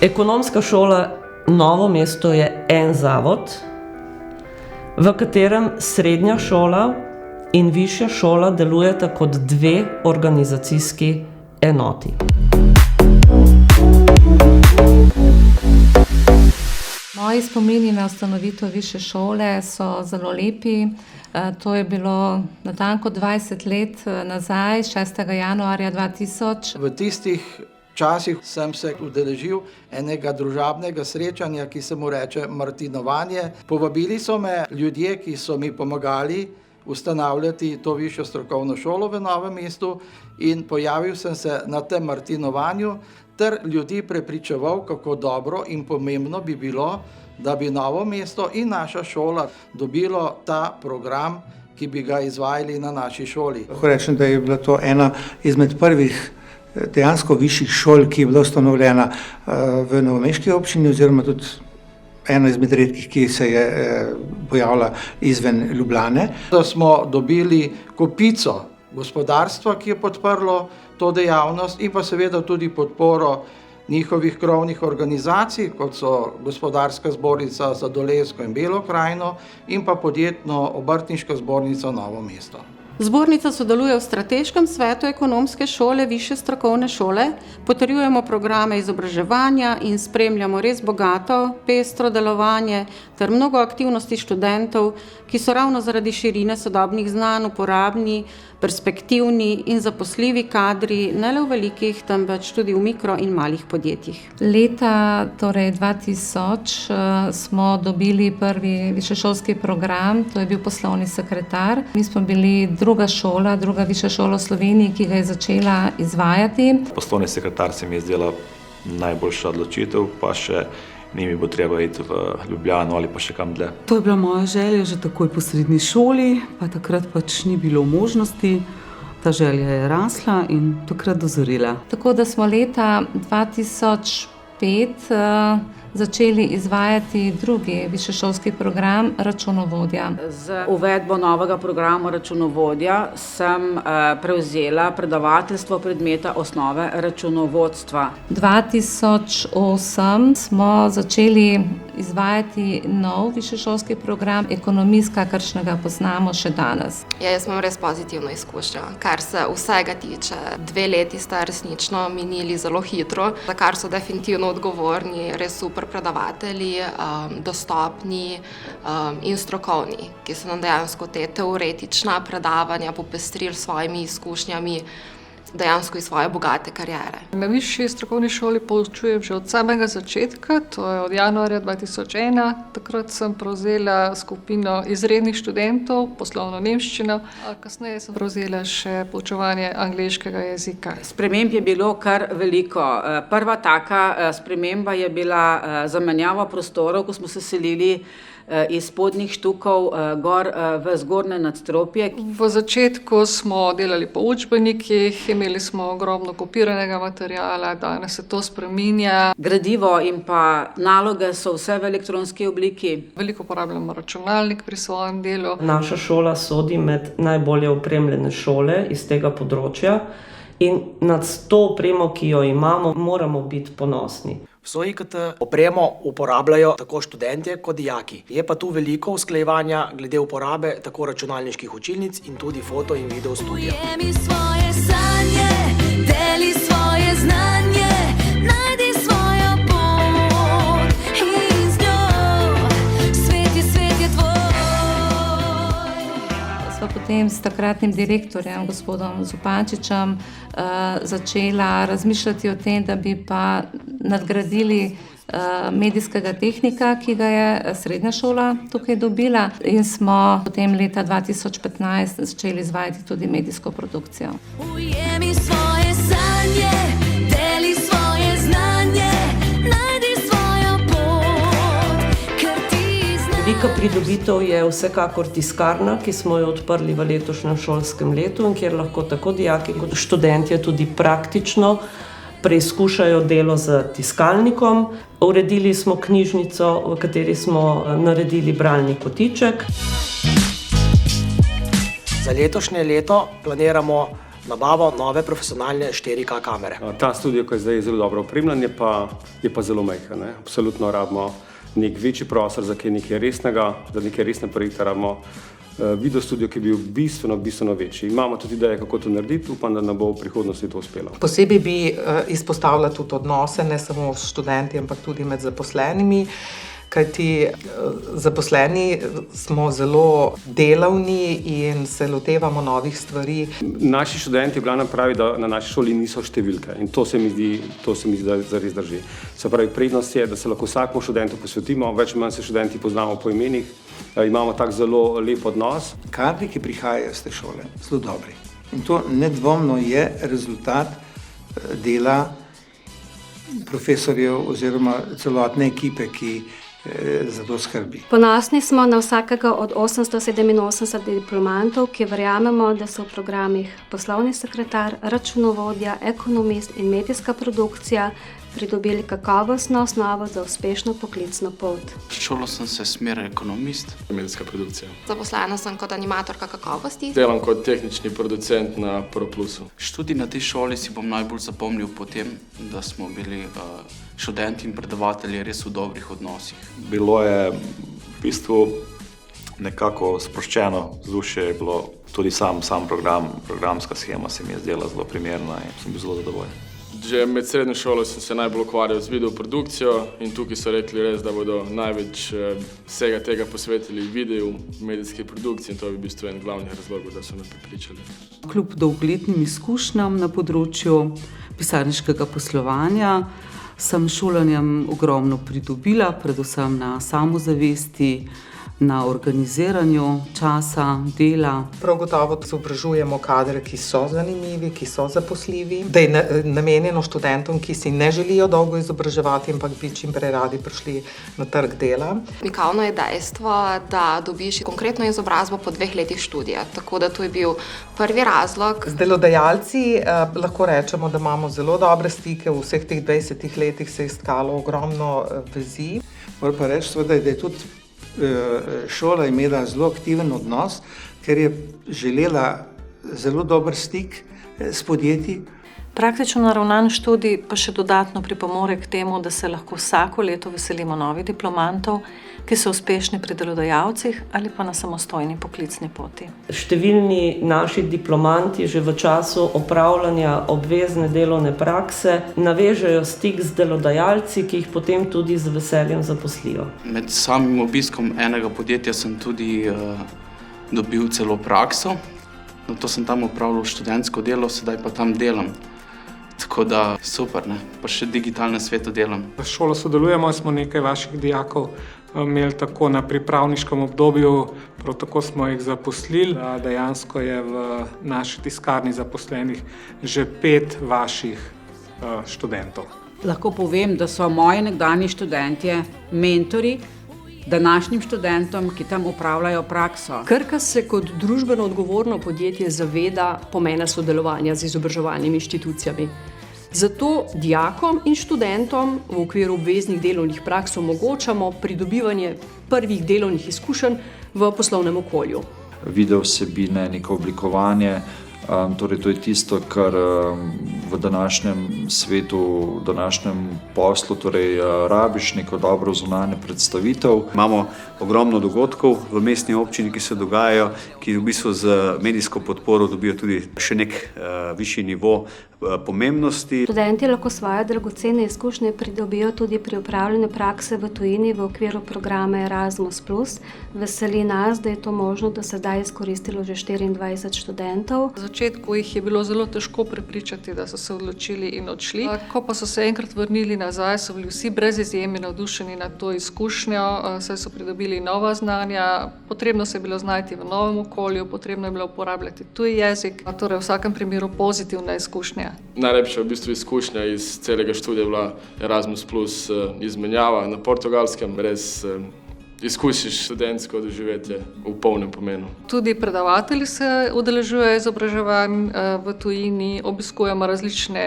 Ekonomska šola Novo mesto je en zavod, v katerem srednja šola in višja šola delujeta kot dve organizacijski enoti. Moji spomini na ustanovitev višje šole so zelo lepi. To je bilo natanko 20 let nazaj, 6. januarja 2000. V tistih časih sem se udeležil enega družabnega srečanja, ki se mu reče Martinovanje. Povabili so me ljudje, ki so mi pomagali ustanavljati to višjo strokovno šolo v Novem mestu, in pojavil sem se na tem Martinovanju ter ljudi prepričeval, kako dobro in pomembno bi bilo, da bi Novo mesto in naša šola dobilo ta program, ki bi ga izvajali na naši šoli. Lahko rečem, da je bila to ena izmed prvih dejansko višjih šol, ki je bila ustanovljena v novomeški občini, oziroma tudi ena izmed redkih, ki se je pojavila izven Ljubljane. Da smo dobili kopico gospodarstva, ki je podprlo to dejavnost, in pa seveda tudi podporo njihovih krovnih organizacij, kot so Gospodarska zbornica za Dolenjsko in Belo krajino in pa Podjetno-obrtniška zbornica Novo mesto. Zbornica sodeluje v strateškem svetu ekonomske šole, višje strokovne šole, potrjujemo programe izobraževanja in spremljamo res bogato, pestro delovanje ter mnogo aktivnosti študentov, ki so ravno zaradi širine sodobnih znanj uporabni, perspektivni in zaposljivi kadri, ne le v velikih, temveč tudi v mikro in malih podjetjih. Leta 2000 smo dobili prvi višješolski program, to je bil poslovni sekretar. Mi smo bili druga višja šola v Sloveniji, ki ga je začela izvajati. Poslovni sekretar se mi je zdela najboljša odločitev, pa še ni mi bo treba iti v Ljubljano ali pa še kam dlje. To je bila moja želja že takoj po srednji šoli, pa takrat pač ni bilo možnosti. Ta želja je rasla in takrat dozorela. Tako da smo leta 2005 začeli izvajati drugi višješolski program računovodja. Z uvedbo novega programa računovodja sem prevzela predavateljstvo predmeta osnove računovodstva. 2008 smo začeli izvajati nov višješolski program ekonomist, kakršnega poznamo še danes. Jaz imam res pozitivno izkušnjo, kar se vsega tiče. 2 leti sta resnično minili zelo hitro, za kar so definitivno odgovorni res super predavatelji, dostopni in strokovni, ki so nam dejansko te teoretična predavanja popestrili s svojimi izkušnjami dejansko iz svoje bogate kariere. Na višji strokovni šoli poučujem že od samega začetka, to je od januarja 2001. Takrat sem prevzela skupino izrednih študentov, poslovno nemščino, a kasneje sem prevzela še poučevanje angleškega jezika. Sprememb je bilo kar veliko. Prva taka sprememba je bila zamenjava prostorov, ko smo se selili iz spodnjih štukov gor v zgornje nadstropje. V začetku smo delali po učbenikih, imeli smo ogromno kopiranega materiala, danes se to spreminja. Gradivo in pa naloge so vse v elektronski obliki. Veliko uporabljamo računalnik pri svojem delu. Naša šola sodi med najbolje opremljene šole iz tega področja in nad to opremo, ki jo imamo, moramo biti ponosni. Vso IKT opremo uporabljajo tako študentje kot dijaki. Je pa tu veliko usklajevanja glede uporabe tako računalniških učilnic in tudi foto in video studija. Ujemi svoje sanje, deli svoje znanje, najdi svojo pot in z njo svet je tvoj. Sva potem s takratnim direktorjem, gospodom Zupančičem, začela razmišljati o tem, da bi pa nadgradili medijskega tehnika, ki ga je srednja šola tukaj dobila, in smo potem leta 2015 začeli izvajati tudi medijsko produkcijo. Ujemi svoje sanje, deli svoje znanje, najdi svojo pot, ker ti znaš. Velika pridobitev je vsekakor tiskarna, ki smo jo odprli v letošnjem šolskem letu in kjer lahko tako dijaki kot študentje tudi praktično preizkušajo delo z tiskalnikom. Uredili smo knjižnico, v kateri smo naredili bralni kotiček. Za letošnje leto planiramo nabavo nove profesionalne 4K kamere. Ta studio, ki je zdaj zelo dobro opremljen, je pa zelo majhen. Absolutno rabimo nek večji prostor za nekaj resnega, za neke resne projekte rabimo video studio, ki je bil bistveno večji. Imamo tudi ideje, kako to narediti, upam, da nam bo v prihodnosti to uspelo. Posebej bi izpostavila tudi odnose, ne samo s študenti, ampak tudi med zaposlenimi, kajti zaposleni smo zelo delavni in se lotevamo novih stvari. Naši študenti v glavnem pravi, da na naši šoli niso številke in to se mi zdi, da zares drži. Se pravi, prednost je, da se lahko vsakemu študentu posvetimo, več ali manj se študenti poznamo po imenih, imamo tak zelo lep odnos. Kadri, ki prihajajo z te šole, zelo dobri. In to nedvomno je rezultat dela profesorjev oziroma celotne ekipe, ki za to skrbi. Ponosni smo na vsakega od 887 diplomantov, ki verjamemo, da so v programih poslovni sekretar, računovodja, ekonomist in medijska produkcija pridobili kakovostno osnovo za uspešno poklicno pot. Šolal sem se smer ekonomist. Medijska produkcija. Zaposlena sem kot animatorka kakovosti. Delam kot tehnični producent na ProPlusu. Študij na tej šoli si bom najbolj zapomnil po tem, da smo bili študenti in predavatelji res v dobrih odnosih. Bilo je v bistvu nekako sproščeno vzdušje, je bilo tudi sam programska shema se mi je zdela zelo primerna in sem bil zelo zadovoljen. Že med srednjo šolo sem se najbolj ukvarjal z videoprodukcijo in tukaj so rekli res, da bodo največ vsega tega posvetili videu, medijski produkciji in to je v bistvu en glavnih razlogov, da so me prepričali. Kljub dolgoletnim izkušnjam na področju pisarniškega poslovanja sem šolanjem ogromno pridobila, predvsem na samozavesti, na organiziranju časa, dela. Prav gotovo izobražujemo kadre, ki so zanimivi, ki so zaposljivi, da je namenjeno študentom, ki si ne želijo dolgo izobraževati, ampak bi čim prej radi prišli na trg dela. Unikavno je dejstvo, da dobiš konkretno izobrazbo po 2 letih študija, tako da to je bil prvi razlog. Z delodajalci lahko rečemo, da imamo zelo dobre stike, v vseh teh 20 letih se je stkalo ogromno vezi. Moram pa reči, da je tudi šola imela zelo aktiven odnos, ker je želela zelo dober stik s podjetji. Praktično naravnan študij pa še dodatno pripomore k temu, da se lahko vsako leto veselimo novih diplomantov, ki so uspešni pri delodajalcih ali pa na samostojni poklicni poti. Številni naši diplomanti že v času opravljanja obvezne delovne prakse navežejo stik z delodajalci, ki jih potem tudi z veseljem zaposlijo. Med samim obiskom enega podjetja sem tudi dobil celo prakso. To sem tam opravljal študentsko delo, sedaj pa tam delam. Tako da super, ne? Pa še digitalnem svetu delam. V šolo sodelujemo, smo nekaj vaših dijakov imeli tako na pripravniškem obdobju, prav tako smo jih zaposlili. Dejansko je v naši tiskarni zaposlenih že 5 vaših študentov. Lahko povem, da so moji nekdanji študentje mentori današnjim študentom, ki tam opravljajo prakso. Krka se kot družbeno odgovorno podjetje zaveda pomena sodelovanja z izobraževalnimi inštitucijami. Zato dijakom in študentom v okviru obveznih delovnih praks omogočamo pridobivanje prvih delovnih izkušenj v poslovnem okolju. Video vsebine, neko oblikovanje, torej to je tisto, kar v današnjem svetu, v današnjem poslu, torej rabiš neko dobro zunanjo predstavitev. Imamo ogromno dogodkov v mestni občini, ki se dogajajo, ki v bistvu z medijsko podporo dobijo tudi še nek višji nivo pomembnosti. Študenti lahko svoje dragocene izkušnje pridobijo tudi pri opravljanju prakse v tujini v okviru programa Erasmus+. Veseli nas, da je to možno do sedaj izkoristilo že 24 študentov. V začetku jih je bilo zelo težko prepričati, da so se odločili in odšli. Ko pa so se enkrat vrnili nazaj, so bili vsi brez izjeme navdušeni nad to izkušnjo, saj so pridobili nova znanja, potrebno se je bilo znajti v novem okolju, potrebno je bilo uporabljati tuji jezik, torej v vsakem primeru pozitivna izkušnja. Najlepša v bistvu izkušnja iz celega študija je bila Erasmus+ izmenjava na Portugalskem, res izkusiš študentsko doživetje v polnem pomenu. Tudi predavatelji se udeležujejo izobraževanj v tujini, obiskujemo različne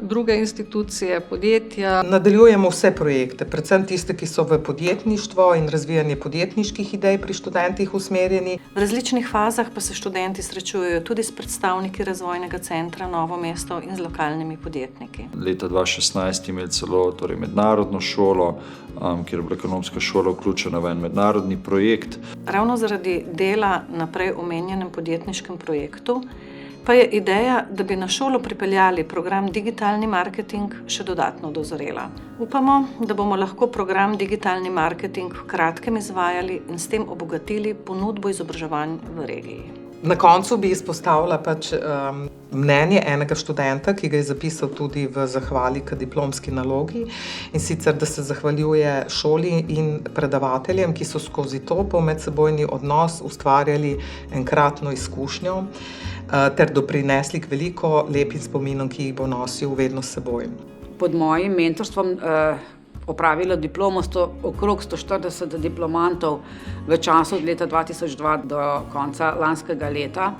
druge institucije, podjetja. Nadaljujemo vse projekte, predvsem tiste, ki so v podjetništvo in razvijanje podjetniških idej pri študentih usmerjeni. V različnih fazah pa se študenti srečujejo tudi s predstavniki Razvojnega centra Novo mesto in z lokalnimi podjetniki. Leta 2016 imeli celo mednarodno šolo, kjer je bila ekonomska šola vključena v en mednarodni projekt. Ravno zaradi dela na prej omenjenem podjetniškem projektu pa je ideja, da bi na šolo pripeljali program Digitalni marketing, še dodatno dozorela. Upamo, da bomo lahko program Digitalni marketing v kratkem izvajali in s tem obogatili ponudbo izobraževanj v regiji. Na koncu bi izpostavila mnenje enega študenta, ki ga je zapisal tudi v zahvali k diplomski nalogi, in sicer, da se zahvaljuje šoli in predavateljem, ki so skozi to medsebojni odnos ustvarjali enkratno izkušnjo ter doprinesli k veliko lepim spominom, ki jih bo nosil vedno s seboj. Pod mojim mentorstvom opravilo diplomo okrog 140 diplomantov v času od leta 2002 do konca lanskega leta.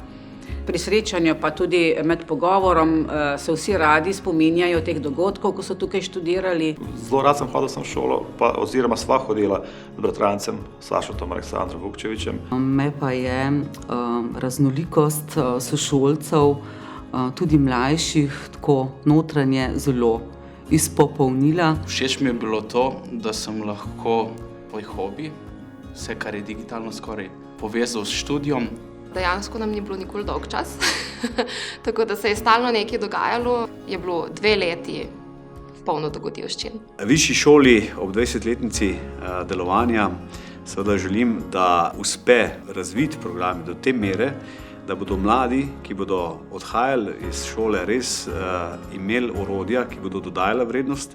Pri srečanju pa tudi med pogovorom se vsi radi spominjajo teh dogodkov, ko so tukaj študirali. Zelo rad sem hodil v šolo, oziroma sva hodila z bratrancem Sašotom Aleksandrom Vukčevićem. Me pa je raznolikost sošolcev, tudi mlajših, tako notranje zelo izpopolnila. Všeč mi je bilo to, da sem lahko moj hobi, vse kar je digitalno skoraj, povezal s študijom. Dejansko nam ni bilo nikoli dolg čas, tako da se je stalno nekaj dogajalo. Je bilo 2 leti polno dogodivščin. Višji šoli ob 20-letnici delovanja seveda želim, da uspe razviti programe do te mere, da bodo mladi, ki bodo odhajali iz šole, res imeli orodja, ki bodo dodajala vrednost.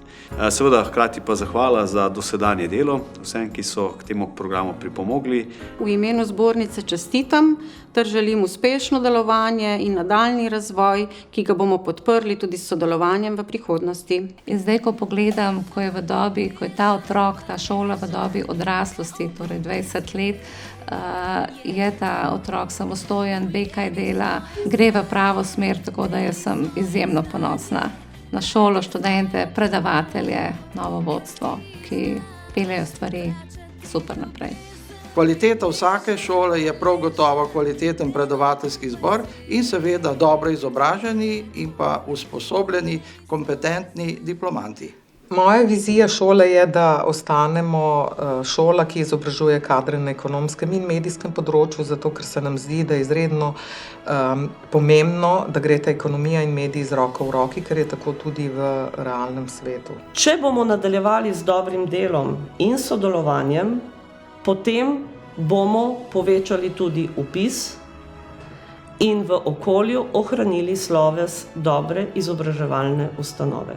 Seveda hkrati pa zahvala za dosedanje delo vsem, ki so k temu programu pripomogli. V imenu zbornice čestitam ter želim uspešno delovanje in nadaljnji razvoj, ki ga bomo podprli tudi s sodelovanjem v prihodnosti. In zdaj, ko pogledam, ko je v dobi, ko je ta otrok, ta šola v dobi odraslosti, torej 20 let, je ta otrok samostojen, ve, kaj dela, gre v pravo smer, tako da jaz sem izjemno ponosna na šolo, študente, predavatelje, novo vodstvo, ki peljejo stvari super naprej. Kvaliteta vsake šole je prav gotovo kvaliteten predavateljski zbor in seveda dobro izobraženi in pa usposobljeni, kompetentni diplomanti. Moja vizija šole je, da ostanemo šola, ki izobražuje kadre na ekonomskem in medijskem področju, zato ker se nam zdi, da je izredno pomembno, da gre ta ekonomija in mediji z roko v roki, ker je tako tudi v realnem svetu. Če bomo nadaljevali z dobrim delom in sodelovanjem, potem bomo povečali tudi vpis in v okolju ohranili sloves dobre izobraževalne ustanove.